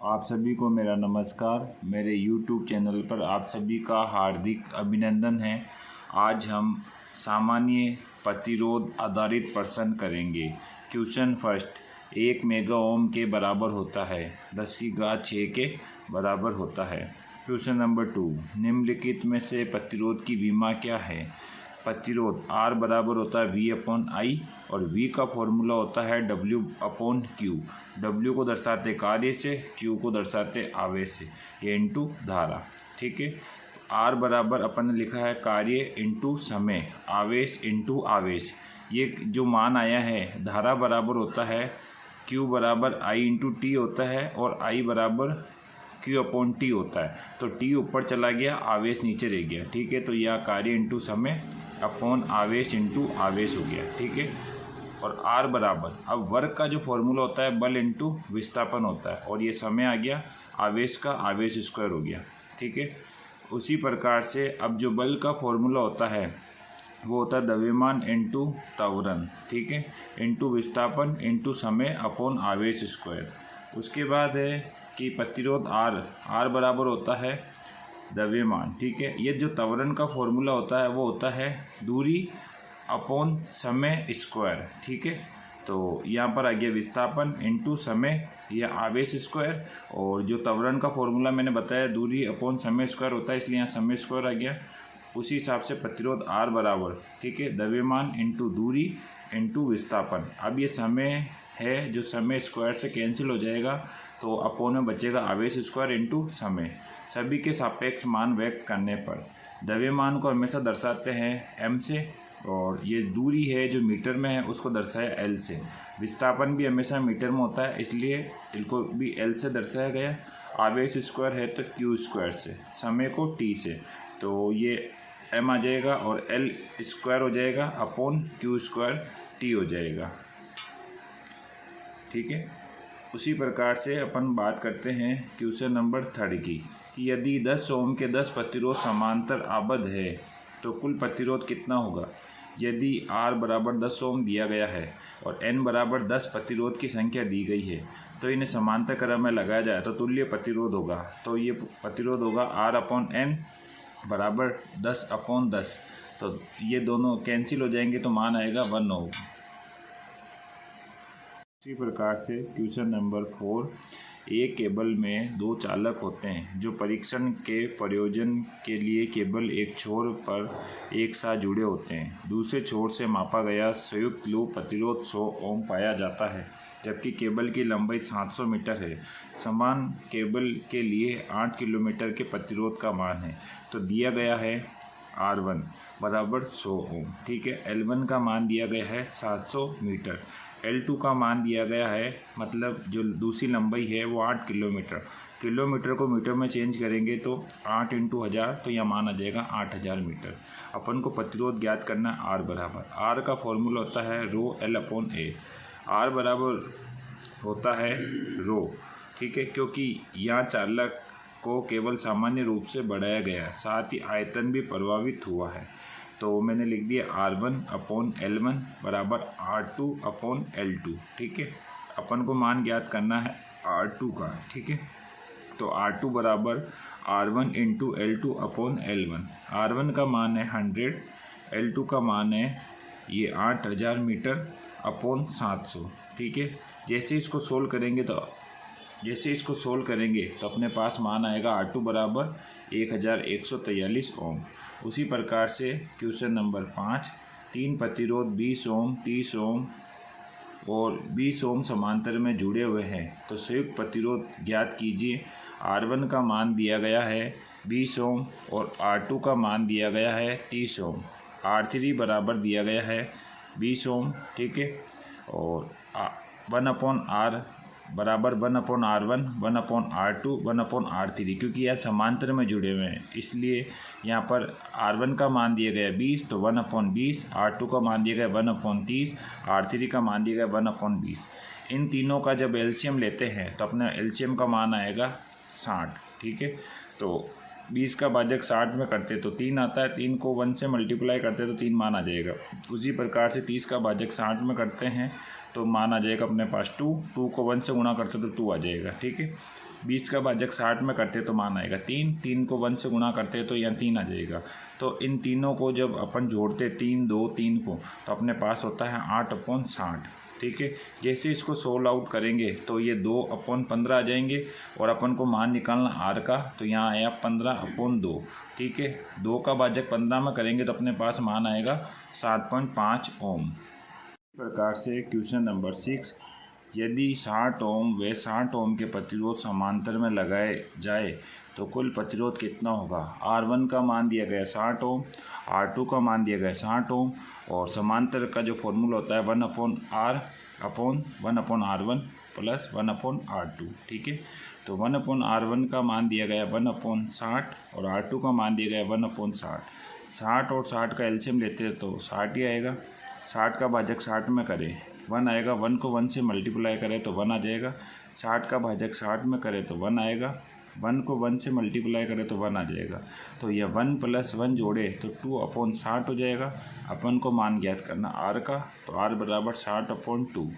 आप सभी को मेरा नमस्कार। मेरे YouTube चैनल पर आप सभी का हार्दिक अभिनंदन है। आज हम सामान्य प्रतिरोध आधारित प्रश्न करेंगे। क्वेश्चन फर्स्ट, 1 मेगा ओम के बराबर होता है 10 की घात 6 के बराबर होता है। क्वेश्चन नंबर 2, निम्नलिखित में से प्रतिरोध की विमा क्या है। प्रतिरोध R बराबर होता है V/I और V का फॉर्मूला होता है W/Q। W को दर्शाते कार्य से, Q को दर्शाते आवेश से, ये इंटू धारा। ठीक है, R बराबर अपन ने लिखा है कार्य इंटू समय, आवेश इंटू आवेश। ये जो मान आया है, धारा बराबर होता है Q बराबर I इंटू T होता है और I बराबर Q/T होता है। तो T ऊपर चला गया, आवेश नीचे रह गया। ठीक है, तो यह कार्य इंटू समय अपॉन आवेश इंटू आवेश हो गया। ठीक है, और R बराबर, अब वर्क का जो फॉर्मूला होता है बल इंटू विस्थापन होता है, और ये समय आ गया, आवेश का आवेश स्क्वायर हो गया। ठीक है, उसी प्रकार से अब जो बल का फॉर्मूला होता है वो होता है द्रव्यमान इंटू त्वरण। ठीक है, इंटू विस्थापन इंटू समय अपॉन आवेश स्क्वायर। उसके बाद है कि प्रतिरोध R बराबर होता है द्रव्यमान। ठीक है, ये जो त्वरण का फॉर्मूला होता है वो होता है दूरी अपॉन समय स्क्वायर। ठीक है, तो यहाँ पर आ गया विस्थापन इंटू समय या आवेश स्क्वायर, और जो त्वरण का फॉर्मूला मैंने बताया दूरी अपॉन समय स्क्वायर होता है, इसलिए यहाँ समय स्क्वायर आ गया। उसी हिसाब से प्रतिरोध R बराबर, ठीक है, द्रव्यमान इंटू दूरी इंटू विस्थापन। अब ये समय है जो समय स्क्वायर से कैंसिल हो जाएगा, तो अपोन में बचेगा आवेश स्क्वायर इंटू समय। सभी के सापेक्ष मान व्यक्त करने पर द्रव्यमान को हमेशा दर्शाते हैं m से, और ये दूरी है जो मीटर में है उसको दर्शाया L से। विस्थापन भी हमेशा मीटर में होता है, इसलिए इनको भी L से दर्शाया गया। आवेश स्क्वायर है तो Q स्क्वायर से, समय को T से, तो ये m आ जाएगा और L स्क्वायर हो जाएगा अपॉन Q स्क्वायर T हो जाएगा। ठीक है, उसी प्रकार से अपन बात करते हैं क्वेश्चन नंबर 3 की, कि यदि 10 ओम के 10 प्रतिरोध समांतर आबद्ध है तो कुल प्रतिरोध कितना होगा। यदि R बराबर 10 ओम दिया गया है और N बराबर 10 प्रतिरोध की संख्या दी गई है, तो इन्हें समांतर क्रम में लगाया जाए तो तुल्य प्रतिरोध होगा। तो ये प्रतिरोध होगा R/N बराबर 10/10। तो ये दोनों कैंसिल हो जाएंगे तो मान आएगा 1 ओम। इसी प्रकार से क्वेश्चन नंबर 4, एक केबल में 2 चालक होते हैं जो परीक्षण के प्रयोजन के लिए केवल एक छोर पर एक साथ जुड़े होते हैं। दूसरे छोर से मापा गया संयुक्त लूप प्रतिरोध 100 ओम पाया जाता है, जबकि केबल की लंबाई 700 मीटर है। समान केबल के लिए 8 किलोमीटर के प्रतिरोध का मान है। तो दिया गया है R1 बराबर 100 ओम। ठीक है, L1 का मान दिया गया है 700 मीटर, L2 का मान दिया गया है, मतलब जो दूसरी लंबाई है वो 8 किलोमीटर। किलोमीटर को मीटर में चेंज करेंगे तो 8 इंटू 1000, तो यह मान आ जाएगा 8000 मीटर। अपन को प्रतिरोध ज्ञात करना है R बराबर, R का फॉर्मूला होता है ρL/A। R बराबर होता है रो। ठीक है, क्योंकि यहाँ चालक को केवल सामान्य रूप से बढ़ाया गया है, साथ ही आयतन भी प्रभावित हुआ है। तो मैंने लिख दिया R1/L1 बराबर R2/L2। ठीक है, अपन को मान ज्ञात करना है R2 का। ठीक है, तो R2 बराबर R1 इंटू L2/L1। R1 का मान है 100, L2 का मान है ये 8000 मीटर अपॉन 700। ठीक है, जैसे इसको सोल्व करेंगे तो अपने पास मान आएगा R2 बराबर 1143 ओम। उसी प्रकार से क्वेश्चन नंबर 5, 3 प्रतिरोध 20 ओम, 30 ओम और 20 ओम समांतर में जुड़े हुए हैं, तो संयुक्त प्रतिरोध ज्ञात कीजिए। R1 का मान दिया गया है 20 ओम और R2 का मान दिया गया है 30 ओम। R3 बराबर दिया गया है 20 ओम। ठीक है, और 1/R बराबर 1/R1, 1/R2, 1/R3, क्योंकि यह समांतर में जुड़े हुए हैं, इसलिए यहाँ पर R1 का मान दिया गया 20, तो 1/20, R2 का मान दिया गया 1/30, R3 का मान दिया गया 1/20। इन तीनों का जब एलसीएम लेते हैं तो अपना एलसीएम का मान आएगा 60। ठीक है, तो 20 का भाजक 60 में करते तो 3 आता है, 3 को 1 से मल्टीप्लाई करते तो 3 मान आ जाएगा। उसी प्रकार से 30 का भाजक 60 में करते हैं तो मान आ जाएगा अपने पास 2 को 1 से गुणा करते तो 2 आ जाएगा। ठीक है, 20 का भाजक 60 में करते तो मान आएगा 3, 3 को 1 से गुणा करते तो यहाँ 3 आ जाएगा। तो इन तीनों को जब अपन जोड़ते 3, 2, 3 को, तो अपने पास होता है 8/60। ठीक है, जैसे इसको सोल्व आउट करेंगे तो ये 2/15 आ जाएंगे और अपन को मान निकालना आर का, तो यहाँ आया 15/2। ठीक है, 2 का भाजक 15 में करेंगे तो अपने पास मान आएगा 7.5 ओम। इस प्रकार से क्वेश्चन नंबर 6, यदि 60 ओम व 60 ओम के प्रतिरोध समांतर में लगाए जाए तो कुल प्रतिरोध कितना होगा। R1 का मान दिया गया 60 ओम, R2 का मान दिया गया 60 ओम और समांतर का जो फॉर्मूला होता है 1/R1 प्लस 1/R2। ठीक है, तो 1/R1 का मान दिया गया 1/60 और R2 का मान दिया गया 1/60। 60 और 60 का एलसीएम लेते हैं तो 60 ही आएगा। 60 का भाजक 60 में करें 1 आएगा, 1 को 1 से मल्टीप्लाई करें तो 1 आ जाएगा। 60 का भाजक 60 में करें तो 1 आएगा, 1 को 1 से मल्टीप्लाई करें तो 1 आ जाएगा। तो यह 1 + 1 जोड़े तो 2/60 हो जाएगा। अपन को मान ज्ञात करना आर का, तो R बराबर 60/2।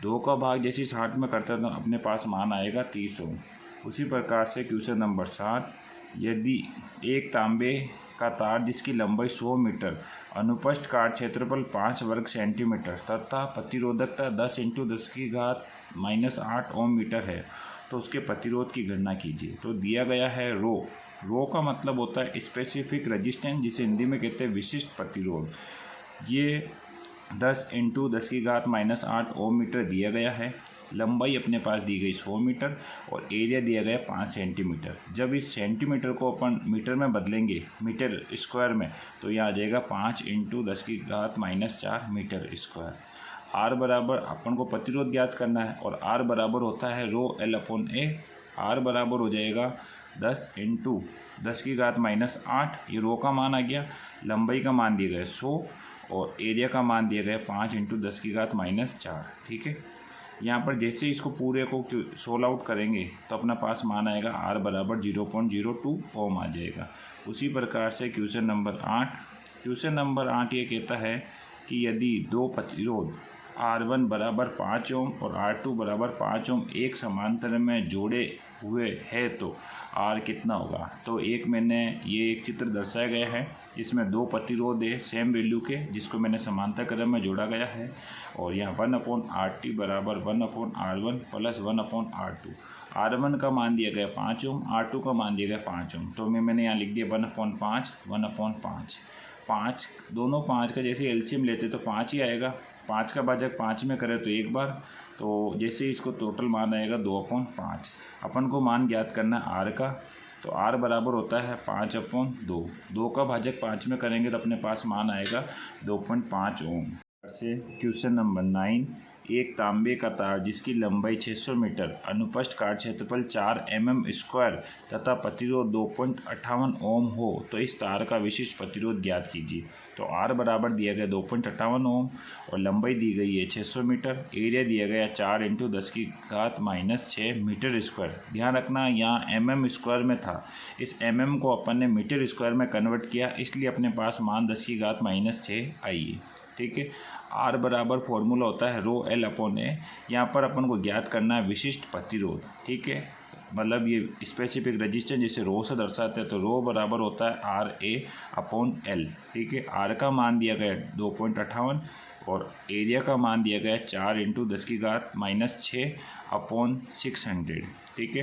2 का भाग जैसे 60 में करते हैं तो अपने पास मान आएगा 30 ओम। उसी प्रकार से क्वेश्चन नंबर 7, यदि एक तांबे का तार जिसकी लंबाई 100 मीटर, अनुप्रस्थ काट क्षेत्रफल 5 वर्ग सेंटीमीटर तथा प्रतिरोधकता 10 × 10⁻⁸ ओम मीटर है तो उसके प्रतिरोध की गणना कीजिए। तो दिया गया है रो का मतलब होता है स्पेसिफिक रेजिस्टेंस, जिसे हिंदी में कहते हैं विशिष्ट प्रतिरोध। ये 10 × 10⁻⁸ ओम मीटर दिया गया है। लंबाई अपने पास दी गई 100 मीटर और एरिया दिया गया 5 सेंटीमीटर। जब इस सेंटीमीटर को अपन मीटर में बदलेंगे मीटर स्क्वायर में तो यह आ जाएगा 5 × 10⁻⁴ मीटर स्क्वायर। R बराबर अपन को प्रतिरोध ज्ञात करना है और R बराबर होता है ρl/A। R बराबर हो जाएगा 10 × 10⁻⁸, ये रो का मान आ गया। लंबाई का मान दिया गया 100 और एरिया का मान दिया गया 5 × 10⁻⁴। ठीक है, यहाँ पर जैसे इसको पूरे को सोल्व आउट करेंगे तो अपना पास मान आएगा R बराबर 0.02 ओम आ जाएगा। उसी प्रकार से क्वेश्चन नंबर 8 ये कहता है कि यदि दो प्रतिरोध R1 बराबर 5 ओम और R2 बराबर 5 ओम एक समांतर में जोड़े हुए है तो R कितना होगा। तो मैंने ये एक चित्र दर्शाया गया है जिसमें दो प्रतिरोध है सेम वैल्यू के, जिसको मैंने समांतर क्रम में जोड़ा गया है और यहाँ 1/RT बराबर 1/R1 प्लस 1/R2। R1 का मान दिया गया 5 ओम, R2 का मान दिया गया 5 ओम, तो मैंने यहाँ लिख दिया 1/5 1/5। 5 दोनों 5 का जैसे एलसीएम लेते तो 5 ही आएगा। 5 का भाजक 5 में करें तो एक बार, तो जैसे इसको टोटल मान आएगा 2/5। अपन को मान ज्ञात करना है R का, तो R बराबर होता है 5/2। 2 का भाजक 5 में करेंगे तो अपने पास मान आएगा 2.5 ओम। से क्वेश्चन नंबर 9, एक तांबे का तार जिसकी लंबाई 600 मीटर, अनुप्रस्थ काट क्षेत्रफल 4 mm² तथा प्रतिरोध 2.58 ओम हो तो इस तार का विशिष्ट प्रतिरोध ज्ञात कीजिए। तो R बराबर दिया गया 2.58 ओम और लंबाई दी गई है 600 मीटर, एरिया दिया गया 4 × 10⁻⁶ मीटर स्क्वायर। ध्यान रखना यहाँ mm² में था, इस mm को अपन ने मीटर स्क्वायर में कन्वर्ट किया, इसलिए अपने पास मान 10⁻⁶ आई है। ठीक है, R बराबर फॉर्मूला होता है ρl/A। यहाँ पर अपन को ज्ञात करना है विशिष्ट प्रतिरोध। ठीक है, मतलब ये स्पेसिफिक रेजिस्टेंस जिसे रो से दर्शाते हैं, तो रो बराबर होता है RA/L। ठीक है, R का मान दिया गया 2.58 और एरिया का मान दिया गया 4 × 10⁻⁶/600। ठीक है,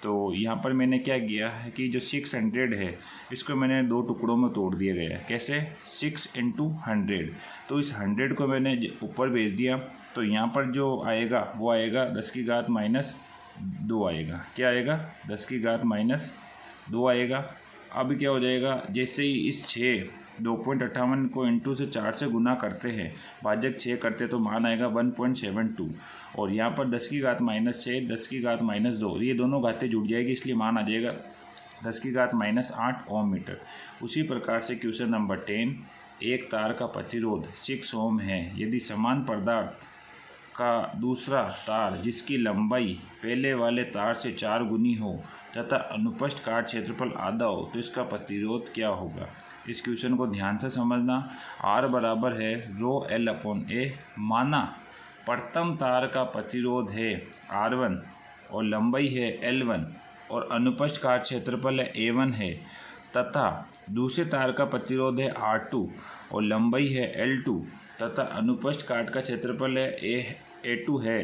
तो यहाँ पर मैंने क्या किया है कि जो 600 है इसको मैंने 2 टुकड़ों में तोड़ दिया गया है। कैसे? 6 × 100। तो इस 100 को मैंने ऊपर भेज दिया, तो यहाँ पर जो आएगा वो आएगा 10⁻² आएगा। क्या आएगा? 10⁻² आएगा। अब क्या हो जाएगा, जैसे ही इस 2.58 को इंटू से 4 से गुना करते हैं, भाजक 6 करते तो मान आएगा 1.72 और यहाँ पर 10⁻⁶ 10⁻², ये दोनों घातें जुड़ जाएगी, इसलिए मान आ जाएगा 10⁻⁸ ओम मीटर। उसी प्रकार से क्वेश्चन नंबर 10, एक तार का प्रतिरोध 6 ओम है, यदि समान पदार्थ का दूसरा तार जिसकी लंबाई पहले वाले तार से 4 गुनी हो तथा अनुप्रस्थ काट क्षेत्रफल आधा हो तो इसका प्रतिरोध क्या होगा। इस क्वेश्चन को ध्यान से समझना। R बराबर है ρl/A। माना प्रथम तार का प्रतिरोध है R1 और लंबाई है L1 और अनुप्रस्थ काट क्षेत्रफल A1 है तथा दूसरे तार का प्रतिरोध है R2 और लंबाई है L2 तथा अनुप्रस्थ काट का क्षेत्रफल है A2 है,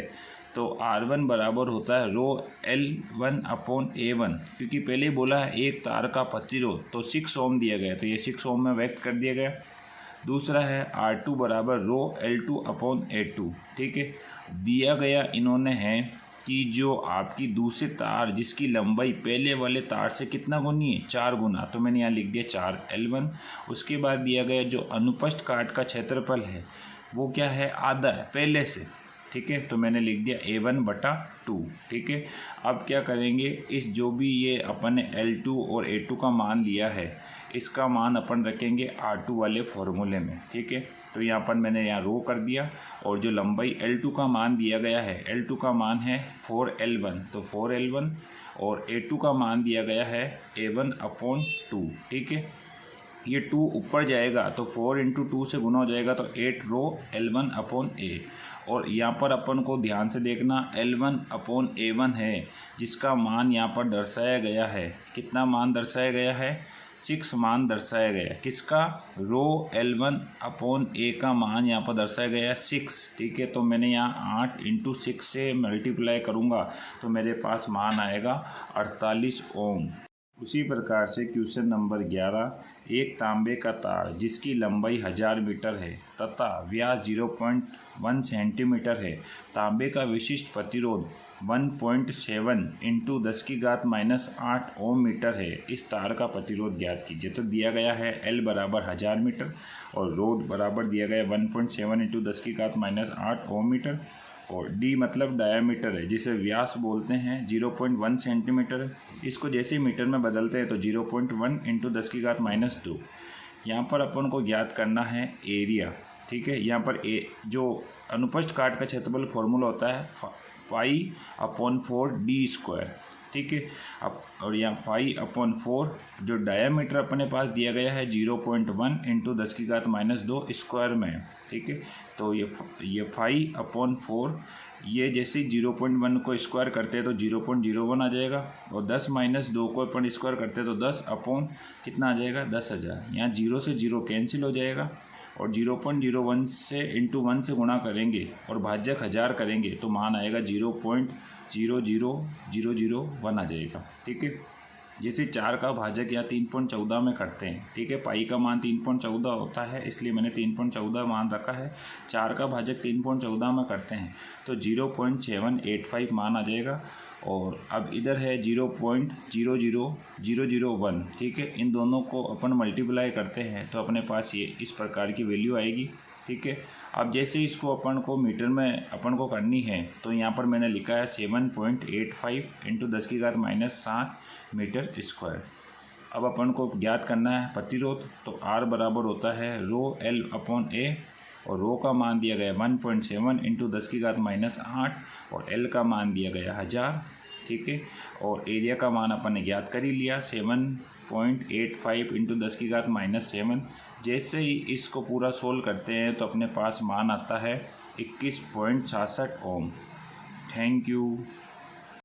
तो R1 बराबर होता है रो L1 अपॉन A1। क्योंकि पहले ही बोला है एक तार का प्रतिरोध, तो 6 ओम दिया गया, तो ये 6 ओम में व्यक्त कर दिया गया। दूसरा है R2 बराबर रो L2 अपॉन A2। ठीक है, दिया गया इन्होंने है कि जो आपकी दूसरे तार जिसकी लंबाई पहले वाले तार से कितना गुनी है, 4 गुना, तो मैंने यहाँ लिख दिया 4L1। उसके बाद दिया गया जो अनुप्रस्थ काट का क्षेत्रफल है वो क्या है, आधा है पहले से। ठीक है, तो मैंने लिख दिया A1/2। ठीक है, अब क्या करेंगे, इस जो भी ये अपन ने L2 और A2 का मान लिया है इसका मान अपन रखेंगे R2 वाले फॉर्मूले में। ठीक है, तो यहाँ पर मैंने यहाँ रो कर दिया और जो लंबाई L2 का मान दिया गया है, L2 का मान है 4L1, तो 4L1 और A2 का मान दिया गया है A1/2। ठीक है, ये 2 ऊपर जाएगा तो 4 × 2 से गुना हो जाएगा, तो 8 रो L1/A। और यहाँ पर अपन को ध्यान से देखना, L1/A1 है जिसका मान यहाँ पर दर्शाया गया है। कितना मान दर्शाया गया है, 6 मान दर्शाया गया है। किसका, रो L1/A का मान यहाँ पर दर्शाया गया है 6। ठीक है, तो मैंने यहाँ 8 × 6 से मल्टीप्लाई करूँगा तो मेरे पास मान आएगा 48 ओम। उसी प्रकार से क्वेश्चन नंबर 11, एक तांबे का तार जिसकी लंबाई 1000 मीटर है तथा व्यास 0.1 सेंटीमीटर है, तांबे का विशिष्ट प्रतिरोध 1.7 × 10⁻⁸ ओम मीटर है, इस तार का प्रतिरोध ज्ञात कीजिए। तो दिया गया है L बराबर 1000 मीटर और रोध बराबर दिया गया 1.7 × 10⁻⁸ ओम मीटर, और D मतलब डायामीटर है जिसे व्यास बोलते हैं 0.1 सेंटीमीटर है। इसको जैसे मीटर में बदलते हैं तो 0.1 × 10⁻²। यहाँ पर अपन को ज्ञात करना है एरिया। ठीक है, यहाँ पर जो अनुप्रस्थ काट का क्षेत्रफल फॉर्मूला होता है π/4d²। ठीक है, अब और यहाँ π/4 जो डायामीटर अपने पास दिया गया है 0.1 × 10⁻² स्क्वायर में। ठीक है, तो ये π/4 ये जैसे 0.1 को स्क्वायर करते हैं तो 0.01 आ जाएगा, और 10-2 को अपन स्क्वायर करते हैं तो 10 अपॉन कितना आ जाएगा, 10,000। यहाँ 0 से 0 कैंसिल हो जाएगा और 0.01 से × 1 से गुणा करेंगे और भाजक 1000 करेंगे तो मान आएगा 0.00001 आ जाएगा। ठीक है, जैसे 4 का भाजक या 3.14 में करते हैं। ठीक है, पाई का मान 3.14 होता है इसलिए मैंने 3.14 मान रखा है। 4 का भाजक 3.14 में करते हैं तो 0.785 मान आ जाएगा, और अब इधर है 0.00001। ठीक है, इन दोनों को अपन मल्टीप्लाई करते हैं तो अपने पास ये इस प्रकार की वैल्यू आएगी। ठीक है, अब जैसे इसको अपन को मीटर में अपन को करनी है तो यहाँ पर मैंने लिखा है 7.85 × 10⁻⁷ मीटर स्क्वायर। अब अपन को ज्ञात करना है प्रतिरोध, तो R बराबर होता है रो L/A, और रो का मान दिया गया 1.7 × 10⁻⁸ और L का मान दिया गया 1000। ठीक है, और एरिया का मान अपन ने ज्ञात कर ही लिया 7.85 × 10⁻⁷। जैसे ही इसको पूरा सोल्व करते हैं तो अपने पास मान आता है 21.66 ओम। Thank you.